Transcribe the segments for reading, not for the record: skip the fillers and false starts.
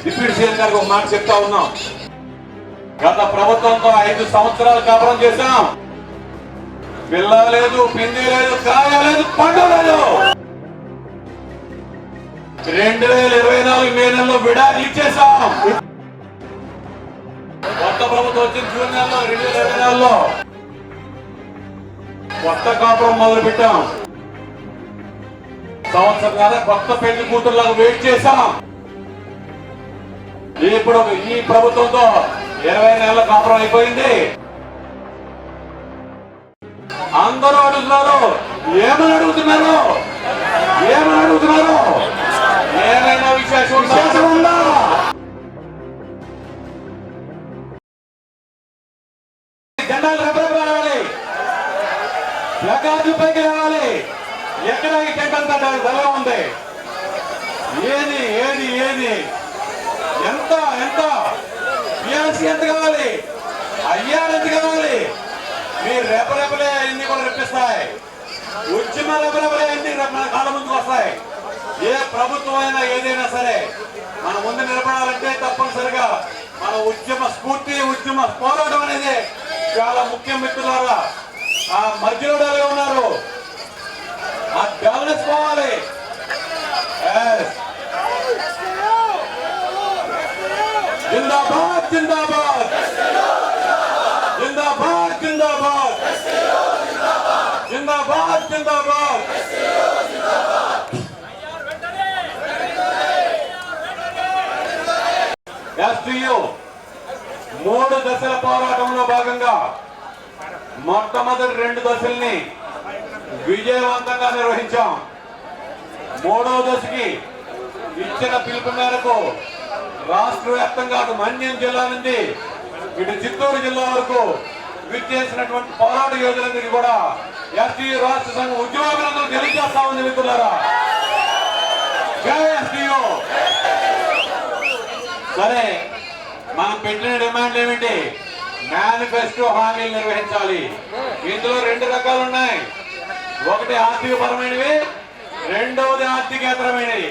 Deputy CM గారికి ఒక మాట చెప్తా ఉన్నాం. గత ప్రభుత్వంతో 5 సంవత్సరాలు కాపురం చేశాం. పిల్ల లేదు, పిండి లేదు, కాయ లేదు, పండు లేదు. 2024 మే నెలలో విడాకులు ఇచ్చేసాం. కొత్త ప్రభుత్వం వచ్చిన జూన్ నెలలో 2024లో కొత్త కాపురం మొదలు పెట్టాం. సంవత్సరం కొత్త పెళ్లి కూతురులాగా వెయిట్ చేశాం. ఇప్పుడు ఈ ప్రభుత్వంతో 20 నెలల కాపురం అయిపోయింది. అందరూ అడుగుతున్నారు, ఏమని అడుగుతున్నారు, ఏమని అడుగుతున్నారు? ఏమైనా విశేషం ఉందా? జెండాలు రెపరెపలాడాలి, ప్లకార్డులు పైకి రావాలి. ఎక్కడ ఈ టెంటల్ ధర ఉంది? ఏది ఏది ఏది ఎంత ఎంత పియాసి ఎంత కావాలి? అయ్యారు ఎంత కావాలి? మీరు రెపరెపలే అన్ని కూడా రెప్పిస్తాయి. ఉద్యమ రెపరెపలే అన్ని మన కాళ్ళ ముందుకు వస్తాయి. ఏ ప్రభుత్వం అయినా ఏదైనా సరే మన ముందు నిలబడాలంటే తప్పనిసరిగా మన ఉద్యమ స్ఫూర్తి, ఉద్యమ పోరాటం అనేది చాలా ముఖ్యం. మిత్రులారా, ఆ మధ్యలో ఉన్నారు, ఆ బ్యాలెన్స్ పోవాలి. జిందాబాద్ జిందాబాద్ జిందాబాద్ జిందాబాద్ జిందాబాద్ జిందాబాద్. ఎస్టీయూ 3 దశల పోరాటంలో భాగంగా మొట్టమొదటి 2 దశల్ని విజయవంతంగా నిర్వహించాం. 3వ దశకి ఇచ్చిన పిలుపు మేరకు రాష్ట్ర వ్యాప్తంగా అటు మన్యం జిల్లా నుండి ఇటు చిత్తూరు జిల్లా వరకు విచ్చేసినటువంటి పోరాట యోధులందరికీ కూడా ఎస్టీయూ రాష్ట్ర సంఘం ఉద్యోగులందరూ తెలియజేస్తా ఉంది. మిత్రులారా, జై ఎస్టీయూ. సరే, మనం పెట్టిన డిమాండ్ ఏమిటి? మేనిఫెస్టో హామీలు నిర్వహించాలి. ఇందులో 2 రకాలు ఉన్నాయి. ఒకటి ఆర్థిక పరమైనవి, రెండవది ఆర్థికేతరమైనవి.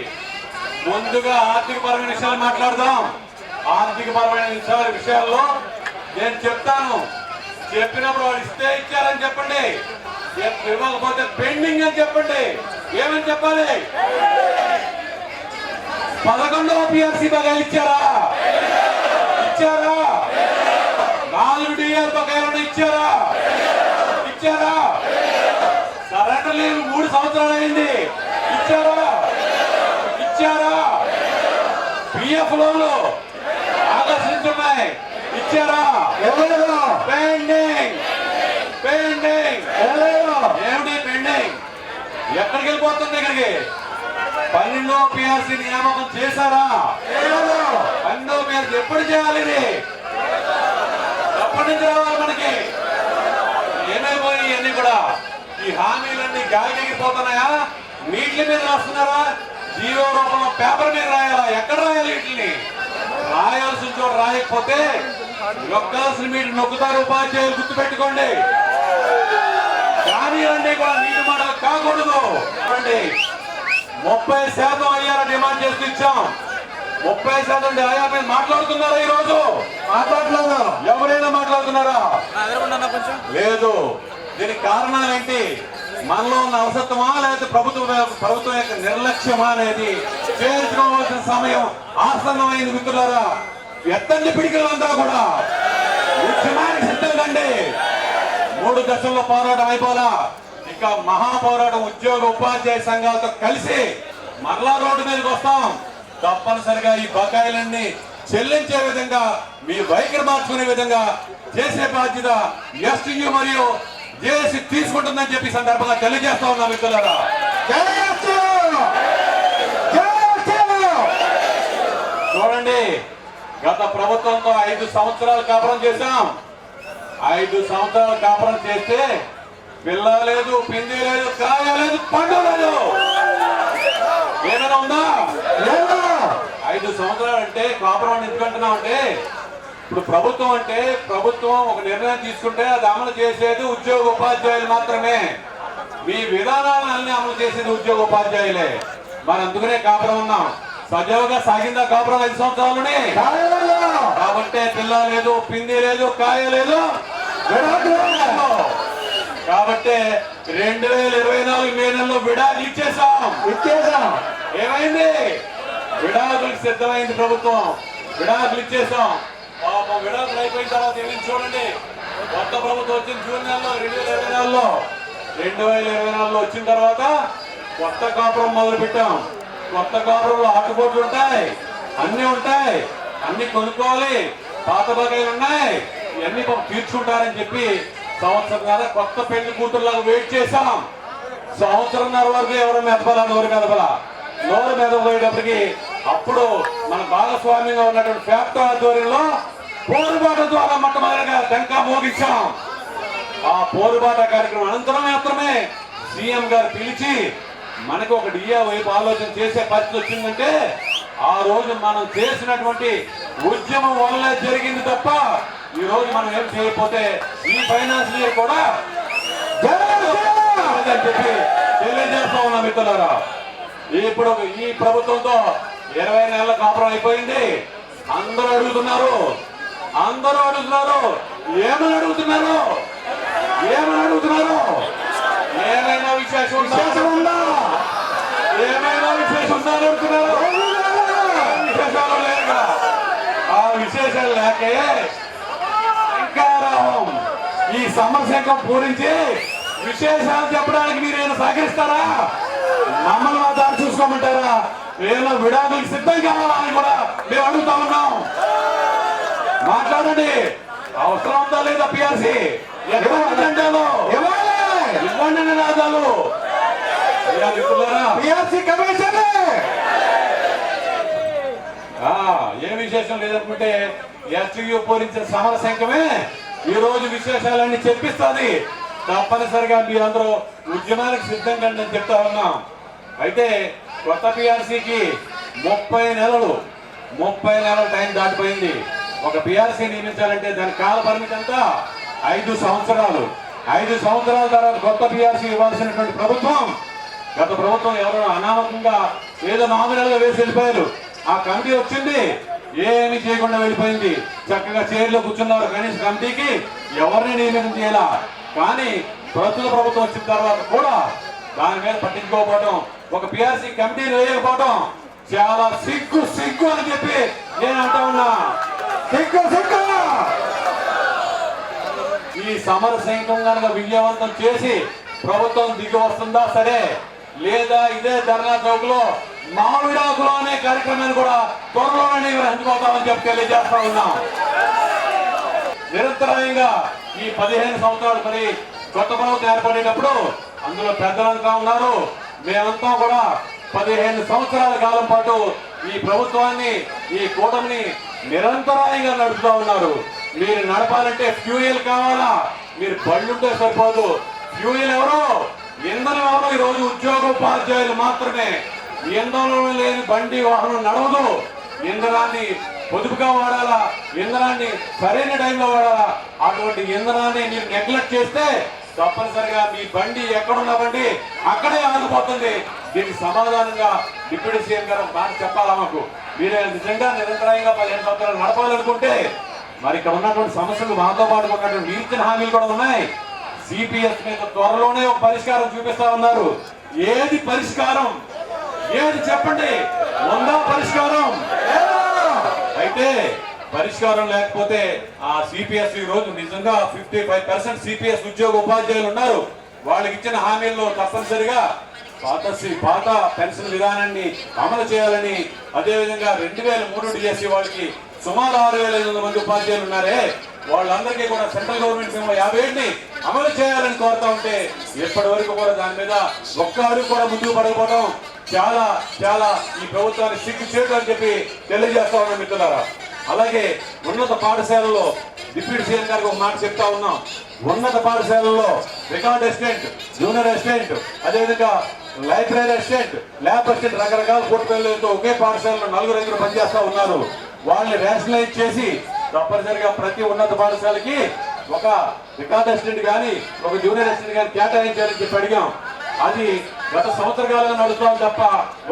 ముందుగా ఆర్థిక పరమైన విషయాలు మాట్లాడదాం. ఆర్థిక పరమైన విషయాల్లో నేను చెప్తాను. చెప్పినప్పుడు వాళ్ళు ఇస్తే ఇచ్చారని చెప్పండి, ఇవ్వకపోతే పెండింగ్ అని చెప్పండి. ఏమని చెప్పాలి? 11వ పిఆర్సీ బకాయిలు ఇచ్చారా? ఇచ్చారా? 4 డిఆర్ బకాయిలను ఇచ్చారా? ఇచ్చారా? సరెండర్ లీవ్ 3 సంవత్సరాలు అయింది, ఇచ్చారా? ఇచ్చారా? పిఎఫ్ లోన్లు ఆగస్టు నుంచి ఉన్నాయి, ఇచ్చారా? Pending pending. ఏమిటి పెండింగ్? ఎక్కడికి వెళ్ళిపోతుంది? ఇక్కడికి 12వ పిఆర్సీ నియామకం చేశారా? 12వ పిఆర్సీ ఎప్పుడు చేయాలి? ఎప్పటి నుంచి రావాలి మనకి? ఏమైపోయి ఇవన్నీ కూడా ఈ హామీలన్నీ గాలికి ఎగిరిపోతున్నాయా? నీటి మీద రాస్తున్నారా? జీవో రూపంలో పేపర్ మీద రాయాలా? ఎక్కడ రాయాలి? వీటిని రాయాల్సిన చోట రాయకపోతే నొక్కాల్సిన మీరు నొక్కుతారు. ఉపాధ్యాయులు గుర్తుపెట్టుకోండి. కానీ అన్నీ కూడా నీటి మాట కాకూడదు. 30% అయ్యారా డిమాండ్ చేస్తూ ఇచ్చాం. 30% ఆయా మీద మాట్లాడుతున్నారా? ఈ రోజు మాట్లాడలేదు. ఎవరైనా మాట్లాడుతున్నారా? లేదు. దీనికి కారణాలు ఏంటి? మనలో ఉన్న అవసరమా, లేకపోతే ప్రభుత్వం యొక్క నిర్లక్ష్యమా అనేది చేర్చుకోవాల్సిన సమయం ఆసన్నమైంది. మిత్రులారా, ఎత్తండి పిడికలంతా కూడా ఉద్యమానికి సిద్ధండి. 3 దశల్లో పోరాటం అయిపోలా. ఇంకా మహాపోరాటం ఉద్యోగ ఉపాధ్యాయ సంఘాలతో కలిసి మరలా రోడ్డు మీదకి వస్తాం. తప్పనిసరిగా ఈ బకాయిలన్నీ చెల్లించే విధంగా, మీ వైఖరి మార్చుకునే విధంగా చేసే బాధ్యత ఎస్టీయూ మరియు జేఏసీ తీసుకుంటుందని చెప్పి సందర్భంగా తెలియజేస్తా ఉన్నా. మిత్రులారా, చూడండి, గత ప్రభుత్వంతో 5 సంవత్సరాలు కాపురం చేశాం. 5 సంవత్సరాలు కాపురం చేస్తే పిల్ల లేదు, పిండి లేదు, కాయ లేదు, పండు లేదు. ఏమైనా ఉందా? 5 సంవత్సరాలు అంటే కాపురం ఎందుకంటున్నాం అంటే, ఇప్పుడు ప్రభుత్వం అంటే ప్రభుత్వం ఒక నిర్ణయం తీసుకుంటే అది అమలు చేసేది ఉద్యోగ ఉపాధ్యాయులు మాత్రమే. మీ విధానాలను అమలు చేసేది ఉద్యోగ ఉపాధ్యాయులే. మనం అందుకనే కాపురం ఉన్నాం. సజావుగా సాగిందా కాపురం 5 సంవత్సరాలని? కాబట్టి పిల్ల లేదు, పిండి లేదు, కాయ లేదు. కాబట్టి 2024 మే నెలలో విడాకులు ఇచ్చేసాం. ఏమైంది? విడాకులకు సిద్ధమైంది ప్రభుత్వం. విడాకులు ఇచ్చేసాం. పాపం విడాకులు అయిపోయిన తర్వాత ఏమైంది చూడండి. కొత్త ప్రభుత్వం వచ్చింది జూన్ నెలలో 2024లో వచ్చిన తర్వాత కొత్త కాపురం మొదలు పెట్టాం. కొత్త కాపురంలో ఆటుపోట్లు ఉంటాయి, అన్ని ఉంటాయి, అన్ని కొనుక్కోవాలి, పాత బకాయిలు ఉన్నాయి, ఇవన్నీ తీర్చుకుంటారని చెప్పి సంవత్సరంన్నర కొత్త పెళ్లి కూతురులాగా వెయిట్ చేశాం. సంవత్సరంన్నర వరకు ఎవరు మెదపలా, నోరు మెదపోయేటప్పటికి అప్పుడు మన భాగస్వామ్యంగా ఉన్నటువంటి ఫ్యాక్టరీ ఆధ్వర్యంలో పోరుబాట ద్వారా మొట్టమొదటిగా టంకా మోగించాం. ఆ పోరుబాట కార్యక్రమం అనంతరం మాత్రమే సీఎం గారు పిలిచి మనకు ఒక డిఏ వైపు ఆలోచన చేసే పరిస్థితి వచ్చిందంటే ఆ రోజు మనం చేసినటువంటి ఉద్యమం వల్లే జరిగింది తప్ప ఈ రోజు మనం ఏం చేయకపోతే ఈ ఫైనాన్స్ ఇయర్ కూడా చెప్పి తెలియజేస్తా ఉన్నాం మిత్రులారా. ఇప్పుడు ఈ ప్రభుత్వంతో 20 నెలల కాపురం అయిపోయింది. అందరూ అడుగుతున్నారు ఏమని అడుగుతున్నారు? ఏమైనా విశేషం ఉందా? ఏమైనా విశేషం ఉందా అడుగుతున్నారు? విశేషాలు లేక ఆ విశేషాలు లేకే శంకారావం ఈ సమరశంఖం పూరించి విశేషాలు చెప్పడానికి మీరేమైనా సహకరిస్తారా? మమ్మల్ని మా దారి చూసుకోమంటారా? ఏమైనా విడాకులకు సిద్ధం కావాలా అని కూడా మేము అడుగుతా ఉన్నాం. మాట్లాడండి. అవసరం ఉందా లేదా? పిఆర్సీ ఇవ్వండి నినాదాలు. ఏ విశేషం లేదనుకుంటే ఎస్టీయూ పూరించిన సమర సంఖ్యమే ఈ రోజు విశేషాలన్నీ చెప్పిస్తుంది. తప్పనిసరిగా మీరందరూ ఉద్యమానికి సిద్ధంగా అని చెప్తా ఉన్నాం. అయితే కొత్త పిఆర్సీకి 30 నెలలు టైం దాటిపోయింది. ఒక పిఆర్సీ నియమించాలంటే దాని కాల పరిమితి అంతా 5 సంవత్సరాలు. 5 సంవత్సరాల తర్వాత కొత్త పిఆర్సీ ఇవ్వాల్సినటువంటి ప్రభుత్వం, గత ప్రభుత్వం ఎవరో అనామకంగా ఏదో నామినల్గా వేసి వెళ్ళిపోయారు. ఆ కమిటీ వచ్చింది, ఏమి చేయకుండా వెళ్ళిపోయింది. చక్కగా చైర్లో కూర్చున్నారు. కనీసం కమిటీకి ఎవరిని నియమనం చేయాల. కానీ ప్రస్తుత ప్రభుత్వం వచ్చిన తర్వాత కూడా దాని మీద పట్టించుకోకపోవడం, ఒక పిఆర్సీ కమిటీని వేయకపోవడం చాలా సిగ్గు అని చెప్పి నేను అంటా ఉన్నా. సిగ్గు. ఈ సమర సైనికం కనుక విజయవంతం చేసి ప్రభుత్వం దిగి వస్తుందా సరే, లేదా ఇదే ధర్నా చౌక్ లో మామిడాకులు అనే కార్యక్రమాన్ని కూడా త్వరలోనే నిర్వహించుకోతామని చెప్పి తెలియజేస్తా ఉన్నాం. నిరంతరాయంగా ఈ 15 సంవత్సరాలు మరి కొత్త ప్రభుత్వం ఏర్పడేటప్పుడు అందులో పెద్దలంతా ఉన్నారు. మేమంతా కూడా 15 సంవత్సరాల కాలం పాటు ఈ ప్రభుత్వాన్ని, ఈ కూటమిని నిరంతరాయంగా నడుపుతా ఉన్నారు. మీరు నడపాలంటే ఫ్యూయల్ కావాలా? మీరు బళ్ళుంటే సరిపోదు. ఫ్యూయల్ ఎవరు? ఇంధనం ఎవరు? ఈ రోజు ఉద్యోగోపాధ్యాయులు మాత్రమే. ఇంధనం లేని బండి వాహనం నడవదు. ఇంధనాన్ని పొదుపుగా వాడాలా, ఇంధనాన్ని సరైన టైంలో వాడాలా. అటువంటి ఇంధనాన్ని మీరు నెగ్లెక్ట్ చేస్తే తప్పనిసరిగా మీ బండి ఎక్కడున్న బండి అక్కడే ఆగిపోతుంది. దీనికి సమాధానంగా డిప్యూటీ సీఎం గారు మాట చెప్పాలా మాకు. మీరు నిజంగా నిరంతరాయంగా 15 సంవత్సరాలు నడపాలనుకుంటే మరి ఇక్కడ ఉన్నటువంటి సమస్యలు మాతో పాటు ఉన్నటువంటి ఇచ్చిన హామీలు కూడా ఉన్నాయి. సిపిఎస్ మీద త్వరలోనే ఒక పరిష్కారం చూపిస్తా ఉన్నారు. ఏది పరిష్కారం? ఏది చెప్పండి? ఉందా పరిష్కారం? అయితే పరిష్కారం లేకపోతే ఆ సిపిఎస్ ఈ రోజు నిజంగా 55% సిపిఎస్ ఉద్యోగ ఉపాధ్యాయులు ఉన్నారు. వాళ్ళకి ఇచ్చిన హామీల్లో తప్పనిసరిగా పాత పెన్షన్ విధానాన్ని అమలు చేయాలని, అదేవిధంగా 2003 డిఎస్సి వాళ్ళకి సుమారు 6,500 మంది ఉపాధ్యాయులు ఉన్నారే, వాళ్ళందరికీ కూడా సెంట్రల్ గవర్నమెంట్ మేము 57ని అమలు చేయాలని కోరుతా ఉంటే ఇప్పటి వరకు కూడా దాని మీద ఒక్క అడుగు కూడా ముందుకు పడకపోవడం చాలా ఈ ప్రభుత్వాన్ని సిగ్గు చేయడం అని చెప్పి తెలియజేస్తా ఉన్నాం మిత్రులారా. అలాగే ఉన్నత పాఠశాలలో డిప్యూటీ సీఎం గారికి ఒక మాట చెప్తా ఉన్నాం. ఉన్నత పాఠశాలలో రికార్డ్ అసిస్టెంట్, జూనియర్ అసిస్టెంట్, అదేవిధంగా లైబ్రరీ అసిస్టెంట్, ల్యాబ్ అసిస్టెంట్ రకరకాల పోర్ట్ఫోలియోతో ఒకే పాఠశాలలో 4 పనిచేస్తా ఉన్నారు. వాళ్ళని రేషనలైజ్ చేసి తప్పనిసరిగా ప్రతి ఉన్నత పాఠశాలకి ఒక రికార్డ్ అసిస్టెంట్ కానీ ఒక జూనియర్ అసిస్టెంట్ కానీ కేటాయించాలని చెప్పి అడిగాం. అది గత సంవత్సర కాలంగా నడుస్తాం తప్ప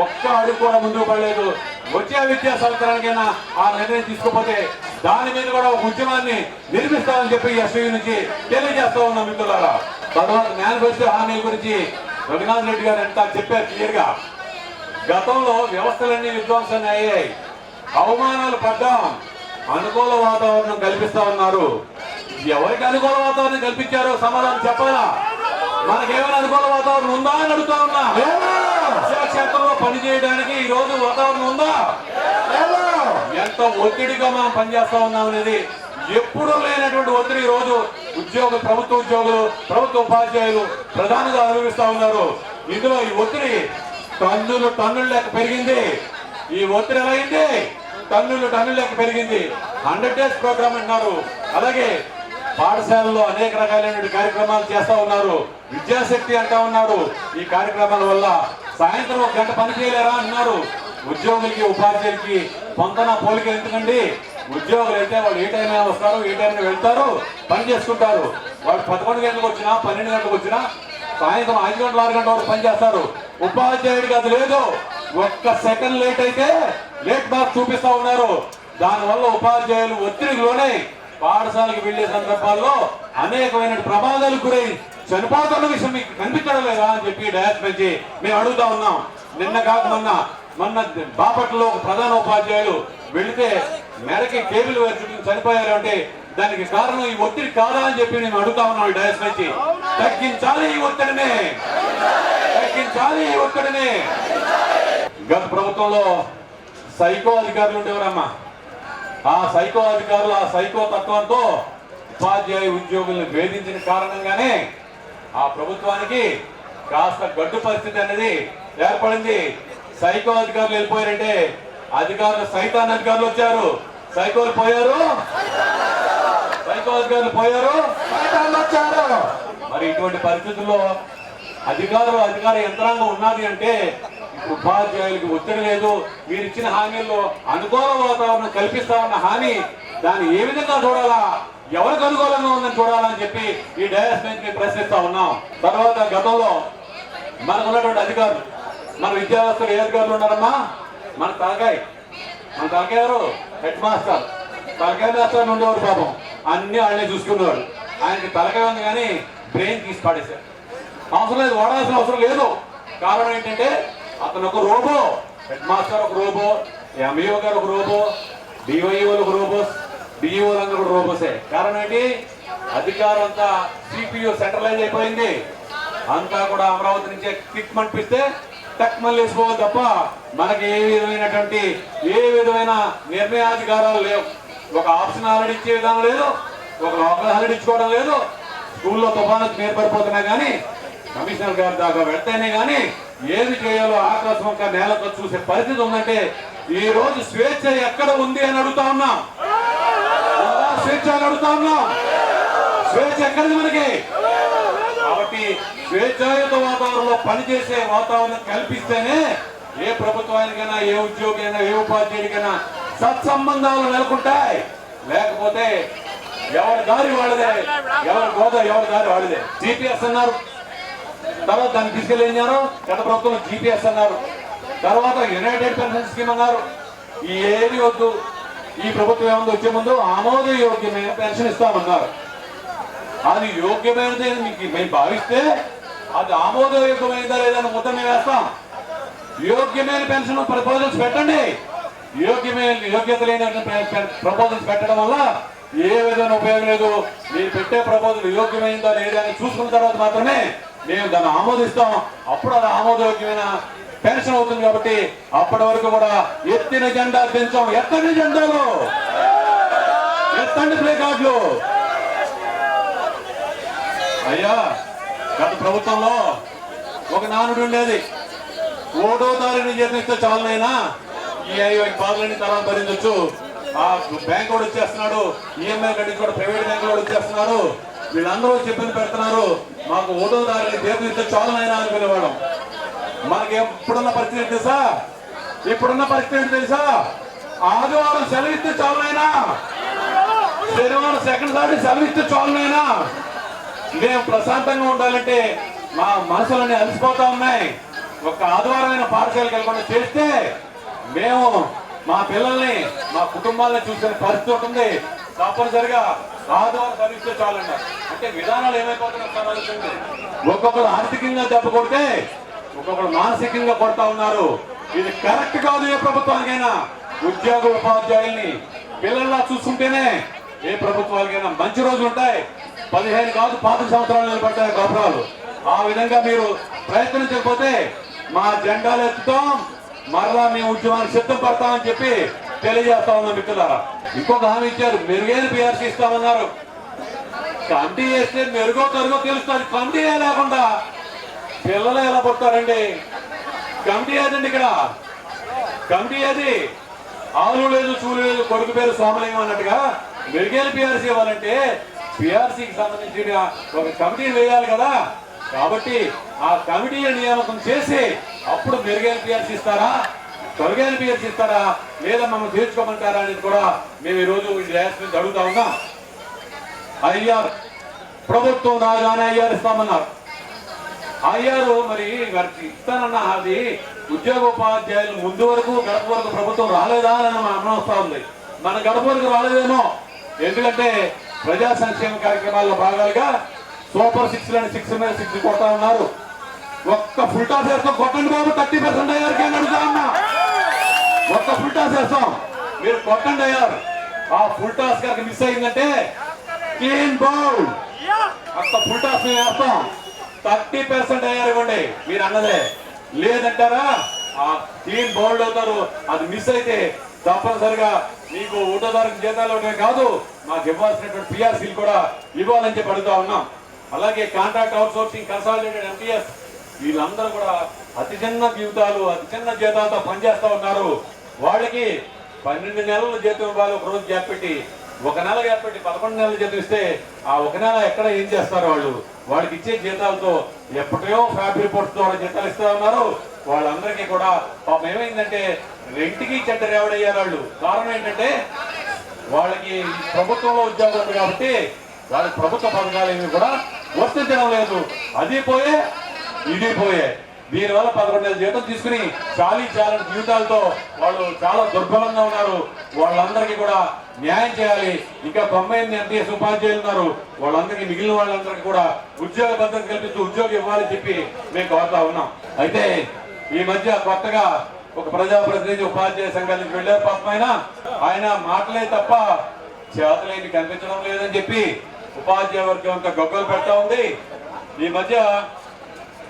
ఒక్క అడుగు కూడా ముందుకు పడలేదు. వచ్చే విద్యా సంవత్సరానికైనా ఆ నిర్ణయం తీసుకోకపోతే దాని మీద కూడా ఒక ఉద్యమాన్ని నిర్మిస్తామని చెప్పి ఎస్వీ నుంచి తెలియజేస్తా ఉన్నాం మిత్రులారా. తర్వాత మేనిఫెస్టో హామీల గురించి రఘునాథ్ రెడ్డి గారు ఎంత చెప్పారు క్లియర్ గా. గతంలో వ్యవస్థలన్నీ విధ్వంసం అయ్యాయి, అవమానాలు పడ్డాం, అనుకూల వాతావరణం కల్పిస్తా ఉన్నారు. ఎవరికి అనుకూల వాతావరణం కల్పించారో సమాధానం చెప్పాలా? మనకేమైనా అనుకూల వాతావరణం ఉందా అని అడుగుతా ఉన్నా. క్షేత్రంలో పనిచేయడానికి ఈ రోజు వాతావరణం ఉందా? ఎంత ఒత్తిడిగా మనం పనిచేస్తా ఉన్నాం అనేది ఎప్పుడూ లేనటువంటి ఒత్తిడి ఈ రోజు ఉద్యోగులు, ప్రభుత్వ ఉద్యోగులు, ప్రభుత్వ ఉపాధ్యాయులు ప్రధానంగా అనుభవిస్తా ఉన్నారు. ఇందులో ఈ ఒత్తిడి టన్నులు లెక్క పెరిగింది. ఈ ఒత్తిడి ఎలా అయింది? టన్నులు లెక్క పెరిగింది. 100 days ప్రోగ్రామ్ అంటున్నారు. అలాగే పాఠశాలలో అనేక రకాలైన కార్యక్రమాలు చేస్తా ఉన్నారు. విద్యాశక్తి అంటా ఉన్నారు. ఈ కార్యక్రమాల వల్ల సాయంత్రం 1 గంట పని చేయలేరా అన్నారు. ఉద్యోగులకి ఉపాధ్యాయులకి పొంతన పోలిక ఎందుకండి? ఉద్యోగులు అయితే వాళ్ళు ఏ టైం అయినా వస్తారు, ఏ టైం వెళ్తారు, పని చేసుకుంటారు. వాళ్ళు 11 గంటలకు వచ్చినా 12 గంటలకు వచ్చినా సాయంత్రం 5 గంటల 6 గంటల వరకు పనిచేస్తారు. ఉపాధ్యాయుడికి అది లేదు. ఒక్క సెకండ్ లేట్ అయితే లేట్ మార్క్స్ చూపిస్తా ఉన్నారు. దానివల్ల ఉపాధ్యాయులు ఒత్తిడిలోనే పాఠశాలకు వెళ్లే సందర్భాల్లో అనేకమైన ప్రమాదాలకు గురై చనిపోతున్న విషయం మీకు కనిపించడం లేదా అని చెప్పి డయాస్ నుంచి మేము అడుగుతా ఉన్నాం. నిన్న కాక మొన్న బాపట్లలో ఒక ప్రధాన ఉపాధ్యాయులు వెళితే మెడకి కేబుల్ వేసి చనిపోయారు అంటే దానికి కారణం ఈ ఒత్తిడి కాదా అని చెప్పి మేము అడుగుతా ఉన్నాం. డయాస్ నుంచి తగ్గించాలి ఈ ఒత్తిడిని, తగ్గించాలి ఈ ఒత్తిడిని. గత ప్రభుత్వంలో సైకో అధికారులు ఉండేవారమ్మా. ఆ సైకో అధికారులు ఆ సైకో తత్వంతో ఉపాధ్యాయ ఉద్యోగులను వేధించిన కారణంగానే ఆ ప్రభుత్వానికి కాస్త గడ్డు పరిస్థితి అనేది ఏర్పడింది. సైకో అధికారులు వెళ్ళిపోయారంటే అధికారులు సైతాన్ అధికారులు వచ్చారు, సైకోలు పోయారు, సైకో అధికారులు పోయారు, సైతాన్లు వచ్చారు. మరి ఇటువంటి పరిస్థితుల్లో అధికార యంత్రాంగం ఉన్నది అంటే ఉపాధ్యాయులకు ఒత్తిడి లేదు. మీరు ఇచ్చిన హామీల్లో అనుకూల వాతావరణం కల్పిస్తామన్న హామీ దాన్ని ఏ విధంగా చూడాలా, ఎవరికి అనుకూలంగా ఉందని చూడాలని చెప్పి ఈ డయాస్ నుంచి ప్రశ్నిస్తా ఉన్నాం. తర్వాత గతంలో మనకు ఉన్నటువంటి అధికారులు, మన విద్యా వ్యవస్థలో ఏ అధికారులు ఉన్నారమ్మా? మన తలకాయ గారు హెడ్ మాస్టర్, తలకాయ మాస్టర్ ఉండేవారు. పాపం అన్ని ఆయనే చూసుకునేవాడు. ఆయనకి తలకాయ ఉంది కానీ బ్రెయిన్ తీసి పాడేశారు. అవసరం లేదు, వాడాల్సిన అవసరం లేదు. కారణం ఏంటంటే అతను ఒక రోబో, హెడ్ మాస్టర్ ఒక రోబో, ఎంఈఓ గారు ఒక రోబో, డిఓఈఓలు ఒక రోబోస్, డిఈఓలు అందరూ కూడా రోబోసే. కారణం ఏంటి? అధికారం అంతా సిపియు సెంట్రలైజ్ అయిపోయింది. అంతా కూడా అమరావతి నుంచే క్లిక్ మనిపిస్తే టక్ మళ్ళీ వేసుకోవాలి తప్ప మనకి ఏ విధమైన నిర్ణయాధికారాలు లేవు. ఒక ఆప్షన్ హాలిడే ఇచ్చే విధానం లేదు, ఒక లోకల్ హాలిడే ఇచ్చుకోవడం లేదు. స్కూల్లో తుఫాను ఏర్పడిపోతున్నా కానీ కమిషనర్ గారి దాకా వెళ్తేనే కానీ ఏది చేయాలో ఆకాశం ఒక నేలతో చూసే పరిస్థితి ఉందంటే ఈ రోజు స్వేచ్ఛ ఎక్కడ ఉంది అని అడుగుతా ఉన్నాం. స్వేచ్ఛ అని అడుగుతా ఉన్నాం. స్వేచ్ఛ ఎక్కడిది మనకి? కాబట్టి స్వేచ్ఛాయుత వాతావరణంలో పనిచేసే వాతావరణం కల్పిస్తేనే ఏ ప్రభుత్వానికైనా, ఏ ఉద్యోగైనా, ఏ ఉపాధ్యాయుడికైనా సత్సంబంధాలు నెలకొంటాయి. లేకపోతే ఎవరి దారి వాళ్ళదే, ఎవరి గోదా ఎవరి దారి వాళ్ళదే. జీపీఎస్ అన్నారు, తర్వాత దాన్ని తీసుకెళ్ళి ఏం గత ప్రభుత్వం జీపీఎస్ అన్నారు, తర్వాత యునైటెడ్ పెన్షన్ స్కీమ్ అన్నారు. ఏది వద్దు, ఈ ప్రభుత్వం ఏముంది వచ్చే ముందు ఆమోదయోగ్యమైన పెన్షన్ ఇస్తామన్నారు. అది యోగ్యమైనది మీకు మేము భావిస్తే అది ఆమోదయోగ్యమైందా లేదని మొత్తం మేము వేస్తాం. యోగ్యమైన పెన్షన్ ప్రపోజల్స్ పెట్టండి. యోగ్యత లేని ప్రపోజల్స్ పెట్టడం వల్ల ఏ విధమైన ఉపయోగం లేదు. మీరు పెట్టే ప్రపోజల్ యోగ్యమైందా లేదా అని చూసుకున్న తర్వాత మాత్రమే మేము దాన్ని ఆమోదిస్తాం. అప్పుడు అది ఆమోదయోగ్యమైన పెన్షన్ అవుతుంది. కాబట్టి అప్పటి వరకు కూడా ఎత్తిన జెండా పెంచాం. ఎత్తని జెండాలు, ఎత్తండి ప్లే కార్డులు. అయ్యా, గత ప్రభుత్వంలో ఒక నానుడు ఉండేది, 1వ తారీఖు జీతం ఇస్తే చాలునైనా ఈ 5 బాధలన్నీ తర్వాత భరించవచ్చు. ఆ బ్యాంక్ కూడా వచ్చేస్తున్నాడు, ఈఎంఐ కట్టి కూడా ప్రైవేట్ బ్యాంక్ కూడా వచ్చేస్తున్నారు, వీళ్ళందరూ చెప్పింది పెడుతున్నారు, మాకు 1వ తారీఖు జీతం ఇస్తే చాలునైనా అనుకునేవాళ్ళం. మనకి ఇప్పుడున్న పరిస్థితి ఏంటి తెలుసా? ఇప్పుడున్న పరిస్థితి ఏంటి తెలుసా? ఆదివారం సెలవు ఇస్తే చాలునైనా, శనివారం సెకండ్ సారి సెలవు ఇస్తే చాలునైనా. మేము ప్రశాంతంగా ఉండాలంటే మా మనసులన్నీ అలసిపోతా ఉన్నాయి. ఒక ఆదివారమైన పాఠశాలకు వెళ్ళకుండా చేస్తే మేము మా పిల్లల్ని మా కుటుంబాలను చూసిన పరిస్థితి ఉంది. తప్పనిసరిగా ఆదివారం చదివిస్తే చాలండి. అంటే విధానాలు ఏమైపోతున్నాయి, ఒక్కొక్కరు ఆర్థికంగా దెబ్బ కొడితే ఒక్కొక్కరు మానసికంగా కొడతా ఉన్నారు. ఇది కరెక్ట్ కాదు. ఏ ప్రభుత్వానికైనా ఉద్యోగ ఉపాధ్యాయుల్ని పిల్లల్లా చూసుకుంటేనే ఏ ప్రభుత్వాలకైనా మంచి రోజులు ఉంటాయి. 15 కాదు 5 సంవత్సరాలు నిలబడతాయి గోపురాలు. ఆ విధంగా మీరు ప్రయత్నించకపోతే మా జెండాలు ఎత్తుతాం, మరలా మేము ఉద్యమాన్ని సిద్ధం పడతామని చెప్పి తెలియజేస్తా ఉన్నాం మిత్రులారా. ఇంకొక హామీ ఇచ్చారు, మెరుగైన పిఆర్సీ ఇస్తామన్నారు. కమిటీ వేస్తే మెరుగో తరుగో తెలుస్తుంది. కమిటీ లేకుండా పిల్లలు ఎలా పడతారండి? కమిటీ ఏదండి ఇక్కడ? కమిటీ ఏది? ఆలు లేదు చూలు లేదు, కొడుకు పేరు సోమలింగం అన్నట్టుగా మెరుగైన పిఆర్సీ ఇవ్వాలంటే పిఆర్సీకి సంబంధించిన ఒక కమిటీ వేయాలి కదా. కాబట్టి ఆ కమిటీ నియామకం చేసి అప్పుడు మెరుగైన పిఆర్సీ ఇస్తారా, తొలగైన పిఆర్సీ ఇస్తారా, లేదా మమ్మల్ని తీర్చుకోమంటారా అనేది కూడా మేము ఈ రోజు అడుగుతా ఉన్నాం. ఐఆర్ ప్రభుత్వం రాగానే ఐఆర్ ఇస్తామన్నారు. ఐఆర్ మరి ఇస్తానన్న అది ఉద్యోగోపాధ్యాయులు ముందు వరకు గడప వరకు ప్రభుత్వం రాలేదా అని అనుమానం ఉంది. మన గడప వరకు రాలేదేమో. ఎందుకంటే ప్రజా సంక్షేమ కార్యక్రమాల్లో భాగాలుగా సూపర్ 6 లని 6 మీద 6 కొడతా ఉన్నారు. ఒక్క ఫుల్ టాస్ వేస్తాం, కొట్టండి బాబు 30% అయ్యారు అని అడుగుతా ఉన్నా. ఒక్క ఫుల్ టాస్ వేస్తాం, మీరు కొట్టండి అయ్యారు. ఆ ఫుల్ టాస్ కనుక మిస్ అయిందంటే క్లీన్ బౌల్. ఒక్క ఫుల్ టాస్ మేము వేస్తాం, 30% అయ్యారు ఇవ్వండి మీరు అన్నదే. లేదంటారా ఆ క్లీన్ బౌల్డ్ అవుతారు. అది మిస్ అయితే తప్పనిసరిగా మీకు 1వ తారీఖు జీతాలు ఇవ్వడమే కాదు, మాకు ఇవ్వాల్సినటువంటి పిఆర్సీలు కూడా ఇవ్వాలని చెప్పి అడుగుతా ఉన్నాం. అలాగే contract out sourcing, consolidated MTS వీళ్ళందరూ కూడా అతి చిన్న జీవితాలు, అతి చిన్న జీతాలతో పనిచేస్తా ఉన్నారు. వాళ్ళకి 12 నెలల జీతం ఇవ్వాలి. ఒక రోజు గ్యాప్ పెట్టి, ఒక నెల గ్యాప్ పెట్టి 11 నెలల జీతం ఇస్తే ఆ ఒక నెల ఎక్కడ ఏం చేస్తారు వాళ్ళు? వాళ్ళకి ఇచ్చే జీతాలతో ఎప్పటికో ఫ్యాబ్ రిపోర్ట్స్ ద్వారా జీతాలు ఇస్తా ఉన్నారు. వాళ్ళందరికీ కూడా పాపం ఏమైందంటే రెంట్కి చెడ్డ రేవడయ్యారు వాళ్ళు. కారణం ఏంటంటే వాళ్ళకి ప్రభుత్వంలో ఉద్యోగం ఉంది కాబట్టి వాళ్ళకి ప్రభుత్వ పథకాలు ఏమి కూడా వర్తించడం లేదు. అది పోయే ఇది పోయే. దీనివల్ల 11 నెలల జీతం తీసుకుని చాలీ జీవితాలతో వాళ్ళు చాలా దుర్బలంగా ఉన్నారు. వాళ్ళందరికీ కూడా న్యాయం చేయాలి. ఇంకా 98 ఎంటీఎస్ ఉపాధ్యాయులు ఉన్నారు. వాళ్ళందరికీ మిగిలిన వాళ్ళందరికీ కూడా ఉద్యోగ భద్రత కల్పిస్తూ ఉద్యోగం ఇవ్వాలని చెప్పి మేము కోరుతా ఉన్నాం. అయితే ఈ మధ్య కొత్తగా ఒక ప్రజాప్రతినిధి ఉపాధ్యాయ సంఘాల నుంచి వెళ్ళారు. పాపం ఆయన మాటలే తప్ప చేతలేని కనిపించడం లేదని చెప్పి ఉపాధ్యాయ వర్గం అంతా గొగ్గలు పెడతా ఉంది. ఈ మధ్య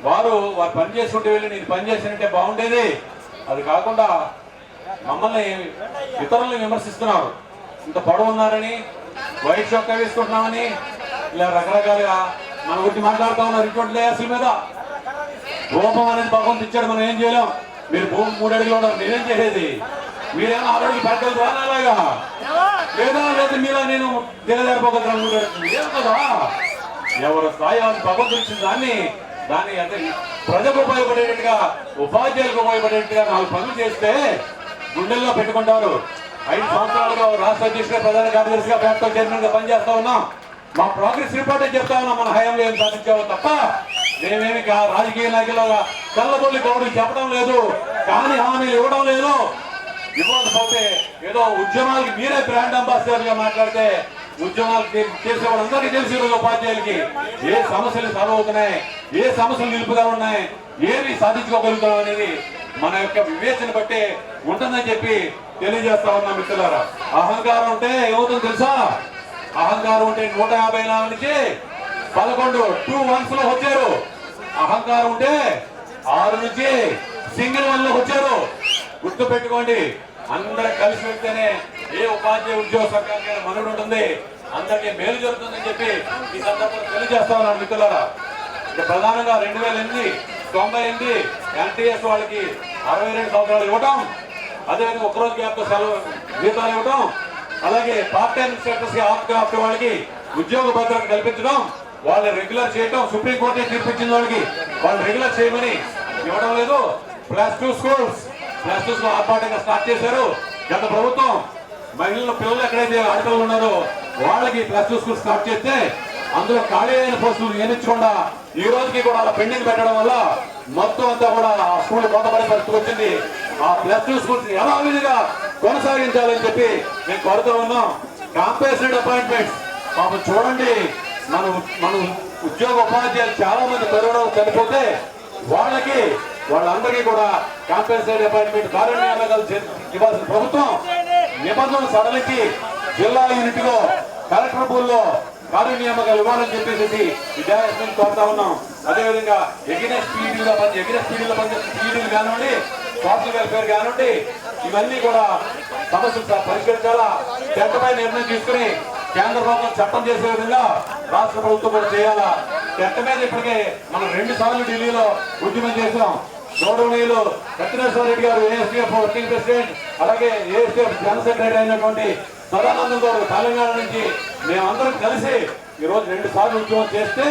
వారు పని చేసుకుంటూ వెళ్ళి నేను పని చేసినట్టే బాగుండేది, అది కాకుండా మమ్మల్ని ఇతరులను విమర్శిస్తున్నారు. ఇంత పొడవు ఉన్నారని, వైట్ చొక్కా వేసుకుంటున్నామని, ఇలా రకరకాలుగా మన గురించి మాట్లాడుతూ ఉన్నారు. ఇటువంటి లేయర్స్ మీద రూపం అనేది భగవంతుడు ఇచ్చాడు, మనం ఏం చేయలేం. మీరు భూమి 3 అడుగులు ఉన్నారు, నేనేం చేసేది? మీరేమో 6 అడుగులు పెద్దలు రాలాగా లేదా లేదా మీలా నేను దిగజారిపోగలుగుతాను 3 అడుగులు ఏం కదా. ఎవరు స్థాయి భగవంతుడు ఇచ్చిన దాన్ని అంటే ప్రజలకు ఉపయోగపడేటట్టుగా, ఉపాధ్యాయులకు ఉపయోగపడేట్టుగా 4 పనులు చేస్తే గుండెల్లో పెట్టుకుంటారు. 5 సంవత్సరాలుగా రాష్ట్ర అధ్యక్షుడిగా, ప్రధాన కార్యదర్శిగా, వ్యాప్త చైర్మన్ గా పనిచేస్తా ఉన్నాం. మా ప్రోగ్రెస్ రిపోర్టే చెప్తా ఉన్నాం. మన హయాంలో ఏం సాధించామో తప్ప మేమేమి రాజకీయ నాయకులుగా కళ్ళబొల్లి కబుర్లు చెప్పడం లేదు, కానీ హామీలు ఇవ్వడం లేదు. ఇవ్వకపోతే ఏదో ఉద్యమాలకి మీరే బ్రాండ్ అంబాసిడర్ గా మాట్లాడితే ఉద్యమాలు చేసే వాళ్ళందరికీ తెలిసి ఉపాధ్యాయులకి ఏ సమస్యలు సాల్వ్ అవుతున్నాయి, ఏ సమస్యలు నిలుపుగా ఉన్నాయి, ఏమి సాధించుకోగలుగుతాం అనేది మన యొక్క వివేచన బట్టే ఉంటుందని చెప్పి తెలియజేస్తా ఉన్నాం మిత్రులారా. అహంకారం ఉంటే ఏమవుతుందో తెలుసా? అహంకారం ఉంటే 154 నుంచి 11 2 1s లో వచ్చారు. అహంకారం ఉంటే 6 నుంచి సింగిల్ 1 లో వచ్చారు. గుర్తు పెట్టుకోండి. అందరూ కలిసి వెళ్తేనే ఏ ఉపాధ్యాయ ఉద్యోగ సంఘానికి మనుగడ ఉంటుంది, అందరికీ మేలు జరుగుతుందని చెప్పి ఈ సందర్భంగా తెలియజేస్తా ఉన్నాను మిత్రులారా. ప్రధానంగా 2008 98 ఎన్టీఎస్ వాళ్ళకి 62 సంవత్సరాలు ఇవ్వటం, అదేవిధంగా ఒకరోజు గ్యాప్ సెలవు జీతాలు ఇవ్వటం, అలాగే పార్ట్ టైం ఇన్స్ట్రక్టర్స్ ఆఫ్టర్ వాళ్ళకి ఉద్యోగ భద్రత కల్పించడం, వాళ్ళని రెగ్యులర్ చేయటం. సుప్రీంకోర్టే తీర్పిచ్చిన వాళ్ళకి వాళ్ళు రెగ్యులర్ చేయమని ఇవ్వడం లేదు. +2 స్కూల్స్ +2 ఆర్పాటంగా స్టార్ట్ చేశారు గత ప్రభుత్వం. మహిళల పిల్లలు ఎక్కడైతే ఆడపిల్లలు ఉన్నారో వాళ్ళకి +2 స్కూల్ స్టార్ట్ చేస్తే అందులో ఖాళీ అయిన పోస్టులు నియమించకుండా ఈ రోజుకి కూడా అలా పెండింగ్ పెట్టడం వల్ల మొత్తం అంతా కూడా ఆ స్కూల్ కొంతపడే పరిస్థితి వచ్చింది. ఆ +2 స్కూల్స్ యథావిధిగా కొనసాగించాలని చెప్పి మేము కోరుతూ ఉన్నాం. కాంపల్సరీ అపాయింట్మెంట్స్ పాపం చూడండి, మన ఉద్యోగ ఉపాధ్యాయులు చాలా మంది కరోనా చనిపోతే వాళ్ళందరికీ కూడా కాంపల్సరీ అపాయింట్మెంట్ కార్యనియామకాలు ఇవ్వాల్సిన ప్రభుత్వం నిబంధనలు సడలించి జిల్లా యూనిట్ లో కలెక్టర్ బూల్లో కార్యనియామకాలు ఇవ్వాలని చెప్పేసి విద్యార్థులను కోరుతా ఉన్నాం. అదేవిధంగా ఎగ్నెస్ పీడీలో పనిచేసే పీడీలు కానివ్వండి, సోషల్ వెల్ఫేర్ కానివ్వండి, ఇవన్నీ కూడా సమస్యలు పరిష్కరించాలా. చట్టపై నిర్ణయం తీసుకుని కేంద్ర ప్రభుత్వం చట్టం చేసే విధంగా రాష్ట్ర ప్రభుత్వం కూడా చేయాలా. చట్ట మీద ఇప్పటికే మనం 2 సార్లు ఢిల్లీలో ఉద్యమం చేశాం. గౌరవనీయులు సత్యనారాయణ రెడ్డి గారు ఏఎస్టీఎఫ్ వర్కింగ్ ప్రెసిడెంట్, అలాగే ఏఎస్టీఎఫ్ జనరల్ సెక్రటరీ అయినటువంటి సదానందం గారు తెలంగాణ నుంచి మేమందరం కలిసి ఈ రోజు 2 సార్లు ఉద్యమం చేస్తే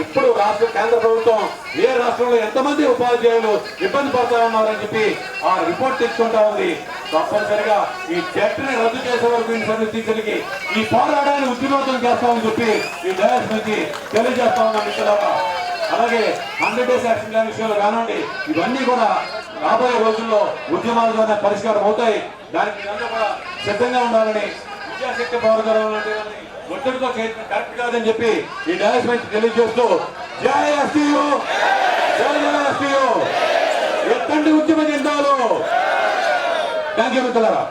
ఇప్పుడు కేంద్ర ప్రభుత్వం ఏ రాష్ట్రంలో ఎంతమంది ఉపాధ్యాయులు ఇబ్బంది పడతా ఉన్నారని చెప్పి ఆ రిపోర్ట్ తెచ్చుకుంటా ఉంది. తప్పనిసరిగా ఈ చట్టని రద్దు చేసే వరకు టీచర్లకి ఈ పోరాటాన్ని ఉద్యమం చేస్తామని చెప్పి ఈ డయాస్ నుంచి తెలియజేస్తా ఉన్నాం మిత్రులారా. అలాగే 100 డేస్ యాక్షన్ ప్లాన్ విషయంలో కానివ్వండి, ఇవన్నీ కూడా రాబోయే రోజుల్లో ఉద్యమాల ద్వారా పరిష్కారం అవుతాయి. దానికి కూడా సిద్ధంగా ఉండాలని విద్యాశక్తి పౌరగలం ఒత్తిడితో కరెక్ట్ కాదని చెప్పి ఈ డయాస్మెంట్ తెలియజేస్తూ జై ఎస్టీయూ, జై ఎస్టీయూ, ఎత్తండి ఉద్యమ జెండాలు. థ్యాంక్ యూ మిత్రులారా.